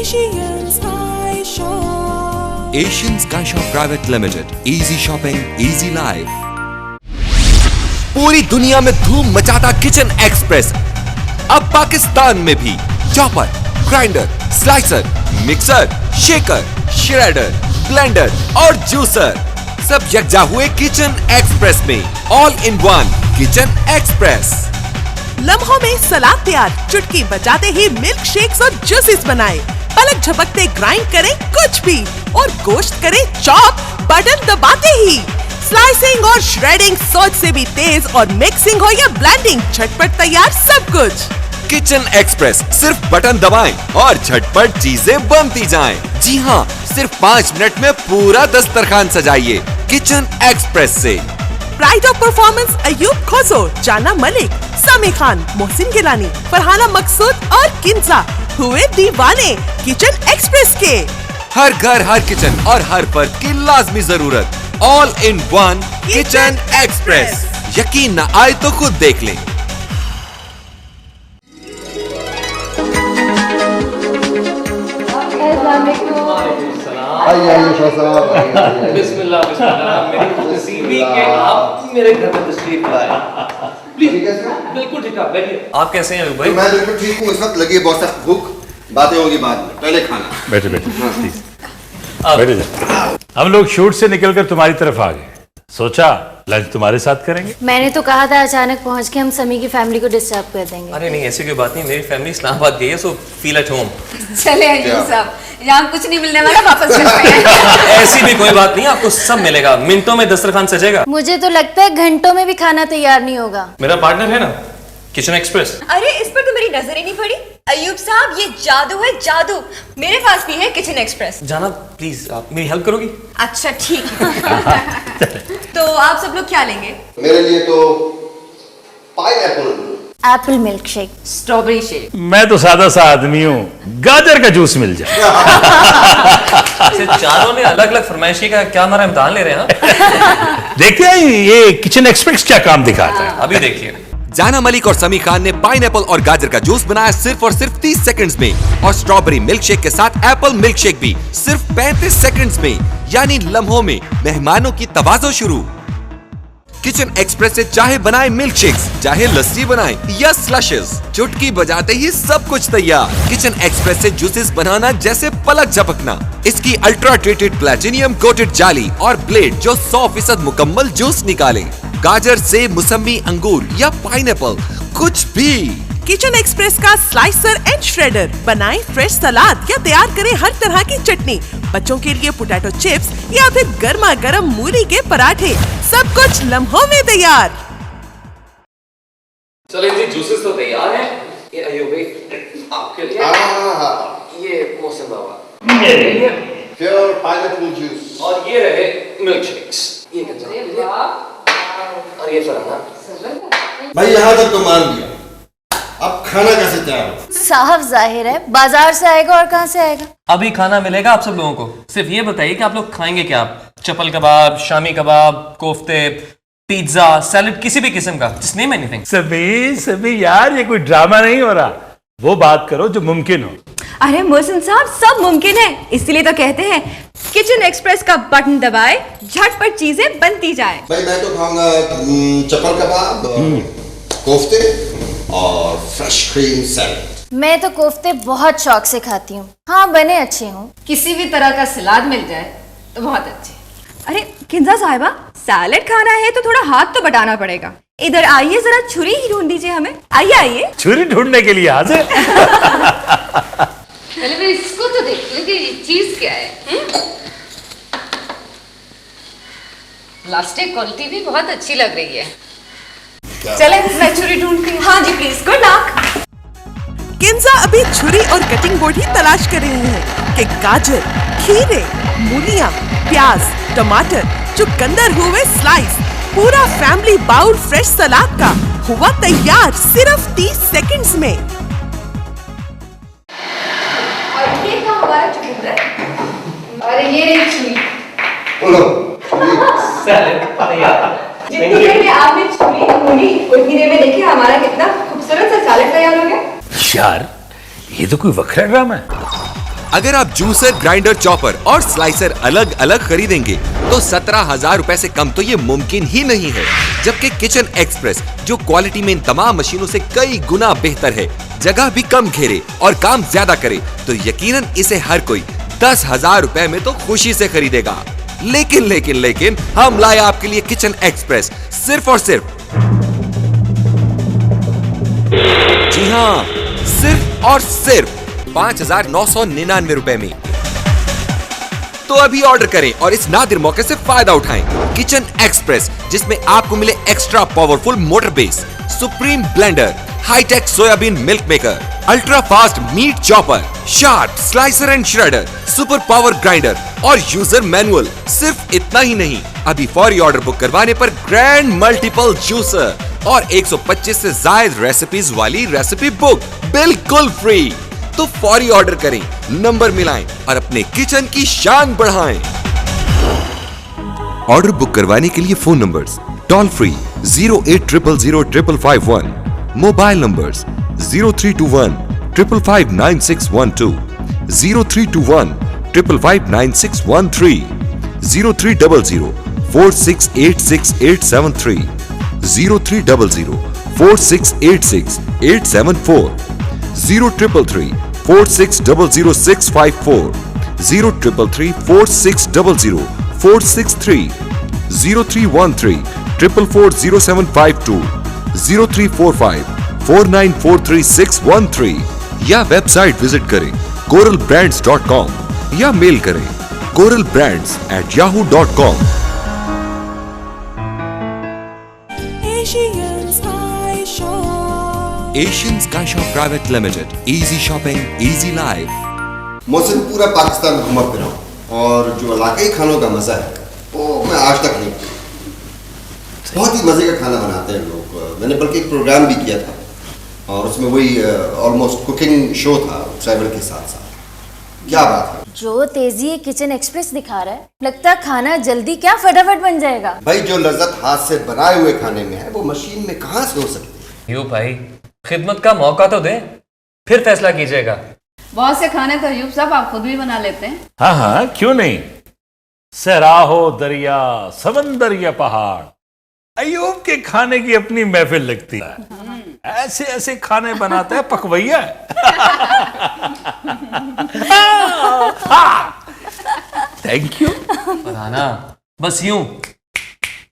Asian Sky Shop. Asian Sky Shop Private Limited. Easy shopping, easy life. पूरी दुनिया में धूम मचाता किचन एक्सप्रेस अब पाकिस्तान में भी chopper, grinder, slicer, mixer, shaker, shredder, blender और जूसर सब यकजा हुए किचन एक्सप्रेस में। All in one kitchen express. लम्हों में सलाद तैयार, चुटकी बजाते ही मिल्क शेक्स और जूसेस बनाएं, पलक झपकते ग्राइंड करें कुछ भी और गोश्त करें चॉप बटन दबाते ही। स्लाइसिंग और श्रेडिंग सोच से भी तेज और मिक्सिंग हो या ब्लेंडिंग झटपट तैयार सब कुछ। किचन एक्सप्रेस, सिर्फ बटन दबाएं और झटपट चीजें बनती जाएं। जी हाँ, सिर्फ 5 मिनट में पूरा दस्तरखान सजाइए किचन एक्सप्रेस से। प्राइड ऑफ परफॉर्मेंस अयूब खोसो, जाना मलिक, समी खान, मोहसिन गिलानी, फरहाना मकसूद और किंजा हुए दीवाने किचन एक्सप्रेस के। हर घर, हर किचन और हर फर्द की लाजमी जरूरत। All in one kitchen express. यकीन न आए तो खुद देख लें। बिस्मिल्लाह बिस्मिल्लाह, मेरी खुशनसीबी के आप मेरे घर में तशरीफ लाए। प्लीज, बिल्कुल ठीक है, बैठिए। आप कैसे हैं भाई? मैं बिल्कुल ठीक हूँ। इस वक्त लगी है बहुत सख्त भूख, बातें होगी बाद में, पहले खाना। बैठे बैठे प्लीज बैठे जा। हम लोग शूट से निकलकर तुम्हारी तरफ आ गए, सोचा लंच तुम्हारे साथ करेंगे। मैंने तो कहा था अचानक पहुंच के हम समी की फैमिली को डिस्टर्ब कर देंगे। अरे नहीं, ऐसी कोई बात नहीं, मेरी फैमिली इस्लामाबाद गई है, सो फील एट होम। चले अयूब साहब, यहाँ कुछ नहीं मिलने वाला, वापस चलते हैं। ऐसी भी कोई बात नहीं, आपको सब मिलेगा, मिनटों में दस्तरखान सजेगा। मुझे तो लगता है घंटों में भी खाना तैयार नहीं होगा। मेरा पार्टनर है ना किचन एक्सप्रेस। अरे इस पर तो मेरी नजर ही नहीं पड़ी। अयूब साहब, ये जादू है जादू। मेरे पास भी है किचन एक्सप्रेस। जाना प्लीज, आप मेरी हेल्प करोगी? अच्छा ठीक है। तो आप सब लोग क्या लेंगे? मेरे लिए तो pineapple, Apple milk shake, strawberry shake. मैं तो सादा सा आदमी हूँ, गाजर का जूस मिल जाए। चारों ने अलग अलग फरमाइश की, क्या हमारा इम्तिहान ले रहे हैं? देखते हैं ये किचन एक्सप्रेस क्या काम दिखाता है। अभी देखिए। जाना मलिक और समी खान ने पाइनएप्पल और गाजर का जूस बनाया सिर्फ और सिर्फ 30 सेकंड्स में, और स्ट्रॉबेरी मिल्क शेक के साथ एप्पल मिल्क शेक भी सिर्फ 35 सेकंड्स में, यानी लम्हों में मेहमानों की तवाज़ो शुरू। किचन एक्सप्रेस से चाहे बनाए मिल्क शेक्स, चाहे लस्सी बनाए या स्लशेस, चुटकी बजाते ही सब कुछ तैयार। किचन एक्सप्रेस से जूसेस बनाना जैसे पलक झपकना। इसकी अल्ट्रा ट्रीटेड प्लैटिनियम कोटेड जाली और ब्लेड जो 100% मुकम्मल जूस निकाले। गाजर से मुसम्मी, अंगूर या पाइनएप्पल, कुछ भी। किचन एक्सप्रेस का स्लाइसर एंड श्रेडर, बनाएं फ्रेश सलाद या तैयार करें हर तरह की चटनी। बच्चों के लिए पोटैटो चिप्स या फिर गर्मा गर्म मूली के पराठे, सब कुछ लम्हों में तैयार। चलो जी, जूसेस तो तैयार हैं। ये अयूब भाई आपके लिए, ये मौसम बाबा मेरे लिए, प्योर पाइनएप्पल जूस, और ये रहे मिल्क शेक्स। ये और ये फरहाना भाई यहाँ तक तो मान लिया, अब खाना कैसे तैयार हो? साहब जाहिर है बाजार से आएगा, और कहाँ से आएगा? अभी खाना मिलेगा आप सब लोगों को। सिर्फ ये बताइए कि आप लोग खाएंगे क्या? चपल कबाब, शामी कबाब, कोफ्ते, पिज्जा, सैलेड, किसी भी किस्म का, जस्ट नेम एनीथिंग। सभी यार, ये कोई ड्रामा नहीं हो रहा, वो बात करो जो मुमकिन हो। अरे मोहसिन साहब, सब मुमकिन है, इसीलिए तो कहते हैं किचन एक्सप्रेस का बटन दबाए, झटपट चीजें बनती जाए। भाई मैं तो खाऊंगा चपल कबाब, कोफ्ते और फ्रेश क्रीम सैलेड। मैं तो कोफ्ते बहुत शौक से खाती हूँ। हाँ, बने अच्छे हूँ। किसी भी तरह का सलाद मिल जाए तो बहुत अच्छे। अरे किंजा साहिबा, सैलेड खाना है तो थोड़ा हाथ तो बटाना पड़ेगा। इधर आइए, जरा छुरी ही ढूंढ दीजिए हमें। आइए आइए। छुरी ढूंढने के लिए हाजिर। पहले मैं इसको तो देखती हूँ कि ये चीज क्या है। प्लास्टिक क्वालिटी भी बहुत अच्छी लग रही है। चले मैं छुरी ढूंढती हूँ। हाँ जी प्लीज, गुड लक। किंजा अभी छुरी और कटिंग बोर्ड ही तलाश कर रहे हैं कि गाजर, खीरे, मूलियां, प्याज, टमाटर, चुकंदर हुए स्लाइस, पूरा फैमिली बाउल फ्रेश सलाद का हुआ तैयार सिर्फ 30 सेकंड्स में। और ये था हमारा चुकंदर, और ये रही छुरी। सैलेड तैयार। जितनी देर में आपने छुरी ढूंढी, उतनी देर में देखिए हमारा कितना खूबसूरत सा सैलेड तैयार हो गया। यार, ये तो कोई वक्रा ड्रामा है। अगर आप जूसर, ग्राइंडर, चॉपर और स्लाइसर अलग अलग खरीदेंगे तो 17,000 रुपए से कम तो ये मुमकिन ही नहीं है। जबकि किचन एक्सप्रेस जो क्वालिटी में इन तमाम मशीनों से कई गुना बेहतर है, जगह भी कम घेरे और काम ज्यादा करे, तो यकीनन इसे हर कोई 10,000 रुपए में तो खुशी से खरीदेगा। लेकिन हम लाए आपके लिए किचन एक्सप्रेस सिर्फ और सिर्फ, जी हाँ, सिर्फ और सिर्फ 5,999 रुपए में। तो अभी ऑर्डर करें और इस नादिर मौके से फायदा उठाएं। किचन एक्सप्रेस, जिसमें आपको मिले extra powerful motor base, supreme blender, high tech soyabean milk maker, ultra fast meat chopper, sharp slicer and shredder, super power grinder और यूजर मैनुअल। सिर्फ इतना ही नहीं, अभी फौरी ऑर्डर बुक करवाने पर ग्रैंड मल्टीपल जूसर और 125 से ज्यादा रेसिपीज वाली रेसिपी बुक बिल्कुल फ्री। तो फौरी ऑर्डर करें, नंबर मिलाएं और अपने किचन की शान बढ़ाएं। ऑर्डर बुक करवाने के लिए phone numbers toll free 080005551, mobile numbers 0321 555 9612, 0321 555 9613, 0300 4686873, 0300 4686874, 0333 4600654, 0333 460 463, 0313 4440752, 0345 4943 या वेबसाइट विजिट करें coralbrands.com या मेल करें coralbrands@yahoo.com। Asian sky shop private limited, easy shopping, easy life. Mohsin पूरा पाकिस्तान घुमा फिरा हूं, और जो इलाकाई खानों का मजा है वो मैं आज तक नहीं किया। बहुत ही मजे का खाना बनाते हैं लोग। मैंने बल्कि एक प्रोग्राम भी किया था और उसमें वही ऑलमोस्ट कुकिंग शो था ट्रैवल के साथ साथ। क्या बात है, जो तेजी ये किचन एक्सप्रेस दिखा रहा है, लगता है खाना जल्दी क्या फटाफट बन जाएगा। भाई जो लज्जत हाथ से बनाए हुए खाने में है वो मशीन में कहाँ से हो सकती है। यूं भाई, खिदमत का मौका तो दें, फिर फैसला कीजिएगा। बहुत से खाने तो अयूब साहब आप खुद भी बना लेते हैं। हाँ हाँ, क्यों नहीं। सहरा हो दरिया, समंदर या पहाड़, अयूब के खाने की अपनी महफिल लगती है। ऐसे ऐसे खाने बनाते हैं पकवैया। Thank you. फरहाना, बस यूं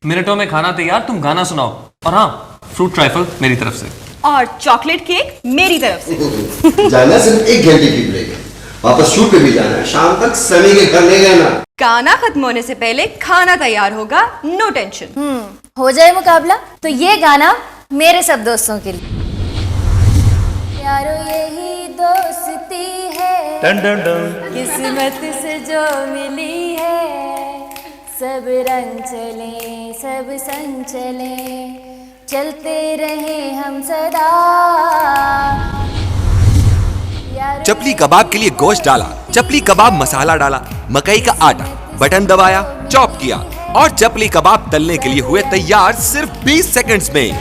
मिनटों में खाना तैयार, तुम गाना सुनाओ। और हाँ, फ्रूट ट्राइफल मेरी तरफ से और चॉकलेट केक मेरी तरफ से। जाना सिर्फ 1 घंटे की ब्रेक है, वापस शूट पे भी जाना है, शाम तक सनी के घर नहीं रहना। गाना खत्म होने से पहले खाना तैयार होगा, नो टेंशन। हो जाए मुकाबला तो ये गाना मेरे सब दोस्तों के लिए। यारो यही दोस्ती है, डन डन डन। किस्मत से जो मिली है, सब रंग चले सब संग चले, चलते रहे हम सदा। चपली कबाब के लिए गोश्त डाला, चपली कबाब मसाला डाला, मकई का आटा, बटन दबाया, चॉप किया और चपली कबाब तलने के लिए हुए तैयार सिर्फ 20 सेकंड्स में।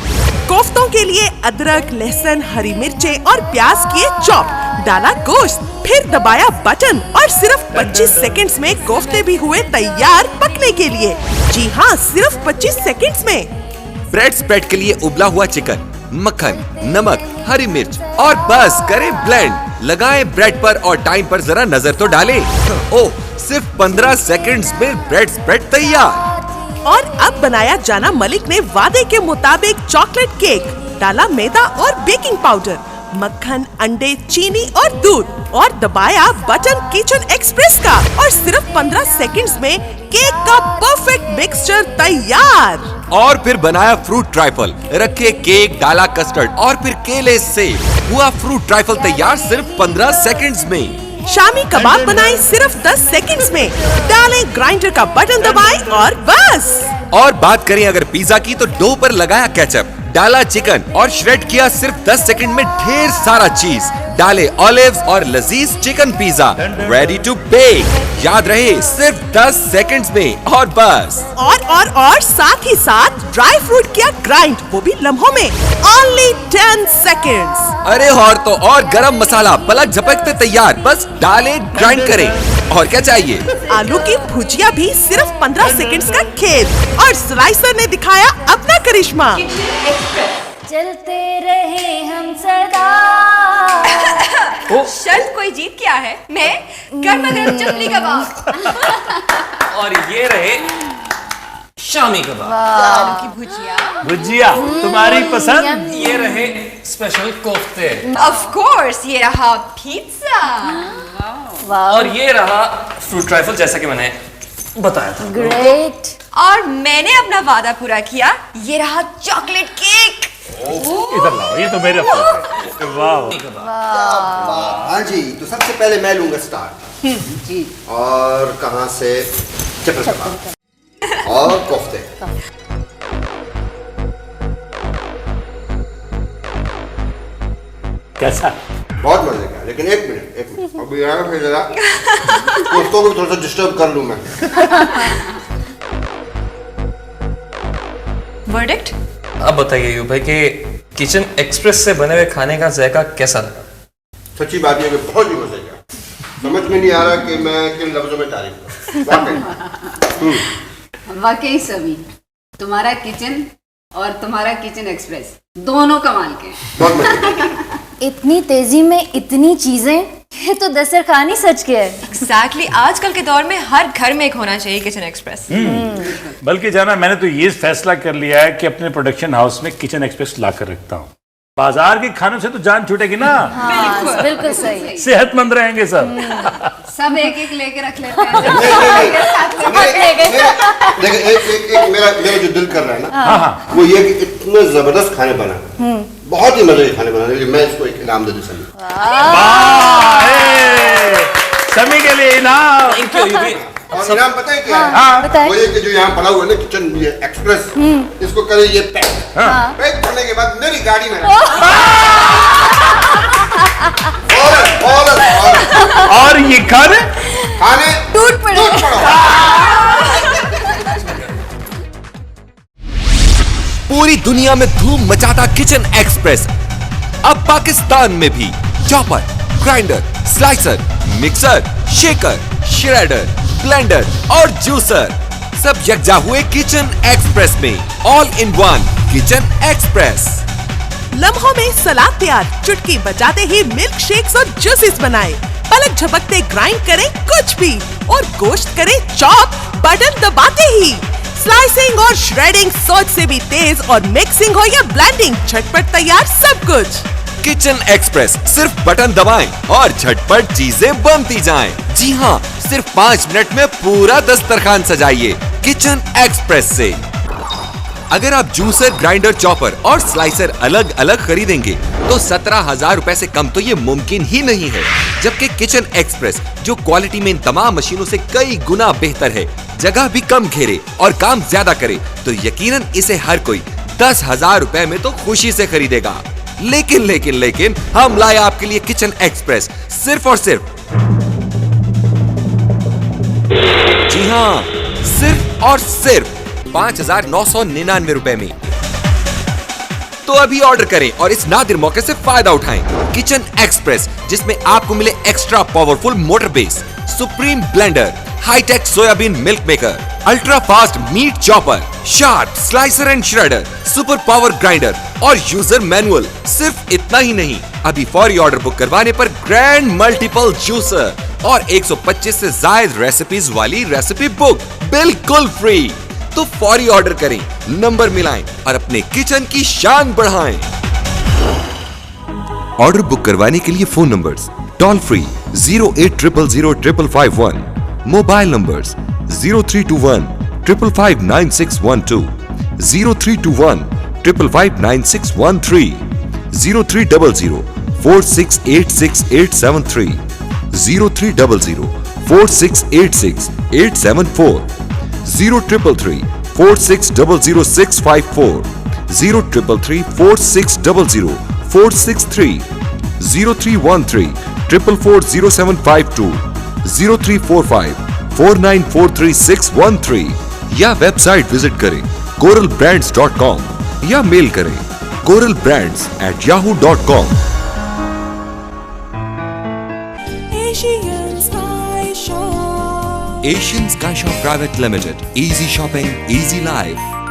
कोफ्तों के लिए अदरक, लहसुन, हरी मिर्चें और प्याज किए चॉप, डाला गोश्त, फिर दबाया बटन और सिर्फ 25 सेकंड्स में कोफ्ते भी हुए तैयार पकने के लिए। जी हाँ, सिर्फ 25 सेकंड्स में। ब्रेड स्प्रेड के लिए उबला हुआ चिकन, मक्खन, नमक, हरी मिर्च और बस करें ब्लेंड। लगाएं ब्रेड पर और टाइम पर जरा नजर तो डालें। ओह, सिर्फ 15 सेकंड्स में ब्रेड स्प्रेड तैयार। और अब बनाया जाना मलिक ने वादे के मुताबिक चॉकलेट केक, डाला मैदा और बेकिंग पाउडर, मक्खन, अंडे, चीनी और दूध और दबाया बटन किचन एक्सप्रेस का और सिर्फ 15 सेकंड्स में केक का परफेक्ट मिक्सचर तैयार। और फिर बनाया फ्रूट ट्राइफल, रखे केक, डाला कस्टर्ड और फिर केले से हुआ फ्रूट ट्राइफल तैयार सिर्फ 15 सेकंड्स में। शामी कबाब बनाएं सिर्फ 10 सेकंड्स में, डालें ग्राइंडर का बटन दबाएं और बस। और बात करें अगर पिज्जा की तो डो पर लगाया केचप, डाला चिकन और श्रेड किया सिर्फ 10 सेकंड में ढेर सारा चीज, डाले ऑलिव्स और लजीज chicken pizza, ready to bake. याद रहे सिर्फ 10 सेकंड्स में और बस। और साथ ही साथ ड्राई फ्रूट किया ग्राइंड, वो भी लम्हों में, ओनली 10 सेकंड्स। अरे और तो और गरम मसाला पलक झपकते तैयार, बस डालें ग्राइंड करें। और क्या चाहिए? आलू की भुजिया भी सिर्फ 15 सेकंड्स का खेल, और स्लाइसर ने दिखाया अपना करिश्मा। चलते रहे हम सदा। शर्त कोई जीत क्या है? मैं गर्मा गर्म चटनी कबाब। और ये रहे शामी कबाब। आलू की भुजिया। भुजिया तुम्हारी पसंद। ये रहे स्पेशल कोफ्ते। ऑफ कोर्स ये रहा पिज्जा। और ये रहा फ्रूट ट्राइफल, जैसा कि मैंने बताया था। ग्रेट। और मैंने अपना वादा पूरा किया, ये रहा चॉकलेट केक। इधर लाओ, ये तो मेरे है। वाह। हाँ जी, तो सबसे पहले मैं लूंगा स्टार्ट जी। और कहाँ से? चिकन कबाब और कोफ्ते। कैसा? बहुत मजे का, लेकिन एक मिनट अभी यहाँ पे जरा दोस्तों को थोड़ा सा डिस्टर्ब कर लूं मैं। वर्डिक्ट? अब बताइए यूं भाई कि किचन एक्सप्रेस से बने हुए खाने का जायका कैसा लगा? सच्ची बात यह कि बहुत ही मजे का, समझ में नहीं आ रहा कि मैं किन लफ्जों में तारीफ करूं। वाकई सभी, तुम्हारा किचन और तुम्हारा किचन एक्सप्रेस दोनों कमाल के। बहुत मजे। इतनी तेजी में इतनी चीजें, ये तो दस्तरखान ही सच के है। एग्जैक्टली, आजकल के दौर में हर घर में एक होना चाहिए किचन एक्सप्रेस। बल्कि जाना, मैंने तो ये फैसला कर लिया है कि अपने प्रोडक्शन हाउस में किचन एक्सप्रेस ला कर रखता हूँ। बाजार के खानों से तो जान छूटेगी ना। हाँ, बिल्कुल सही। सेहतमंद रहेंगे सब। सब एक एक लेके रख लेते हैं। देखिए एक मेरा जो दिल कर रहा है ना, वो ये कि इतने जबरदस्त खाने बना, बहुत ही मजे के खाने बना, लेकिन मैं इसको एक इनाम दे दूं समी। समी के लिए इनाम। और इनाम पता है क्या है? बताएं। वो ये कि जो यहाँ पड़ा हुआ है ना किचन ये एक्सप्रेस, इसको करे ये पैक। पैक करने के बाद मेरी गाड़ी में और ये खाने टूट पड़े। पूरी दुनिया में धूम मचाता किचन एक्सप्रेस अब पाकिस्तान में भी chopper, grinder, slicer, mixer, shaker, shredder, blender और जूसर सब यकजा हुए किचन एक्सप्रेस में। All in one kitchen express. लम्हों में सलाद तैयार, चुटकी बजाते ही मिल्क शेक्स और जूसेस बनाए, पलक झपकते ग्राइंड करें कुछ भी, और गोश्त करें चॉप, बटन दबाते ही। स्लाइसिंग और श्रेडिंग सोच से भी तेज, और मिक्सिंग हो या ब्लेंडिंग, झटपट तैयार सब कुछ। किचन एक्सप्रेस, सिर्फ बटन दबाएं और झटपट चीजें बनती जाएं। जी हाँ, सिर्फ 5 मिनट में पूरा दस्तरखान सजाइए किचन एक्सप्रेस से। अगर आप जूसर, ग्राइंडर, चॉपर और स्लाइसर अलग अलग खरीदेंगे तो 17,000 रुपए से कम तो ये मुमकिन ही नहीं है। जबकि किचन एक्सप्रेस जो क्वालिटी में इन तमाम मशीनों से कई गुना बेहतर है, जगह भी कम घेरे और काम ज्यादा करे, तो यकीनन इसे हर कोई 10,000 रुपए में तो खुशी से खरीदेगा। लेकिन हम लाए आपके लिए किचन एक्सप्रेस सिर्फ और सिर्फ, जी हाँ, सिर्फ और सिर्फ 5,999 रुपए में। तो अभी ऑर्डर करें और इस नादिर मौके से फायदा उठाएं। किचन एक्सप्रेस, जिसमें आपको मिले extra powerful motor base, supreme blender, high tech soyabean milk maker, ultra fast meat chopper, sharp slicer and shredder, super power grinder और यूजर मैनुअल। सिर्फ इतना ही नहीं, अभी फौरी ऑर्डर बुक करवाने पर ग्रैंड मल्टीपल जूसर और 125 से ज्यादा रेसिपीज वाली रेसिपी बुक बिल्कुल फ्री। तो फौरी ऑर्डर करें, नंबर मिलाएं और अपने किचन की शान बढ़ाएं। ऑर्डर बुक करवाने के लिए phone numbers toll free 080005551, mobile numbers 0321 555 9612, 0321 555 9613, 0300 4686 873, 0300 4686 874, 0333 4600 654, 0333 463 0313 4440752 0345 4943 या वेबसाइट विजिट करें coralbrands.com या मेल करें coralbrands@yahoo.com। Asian Sky Shop Private Limited. Easy shopping, easy life.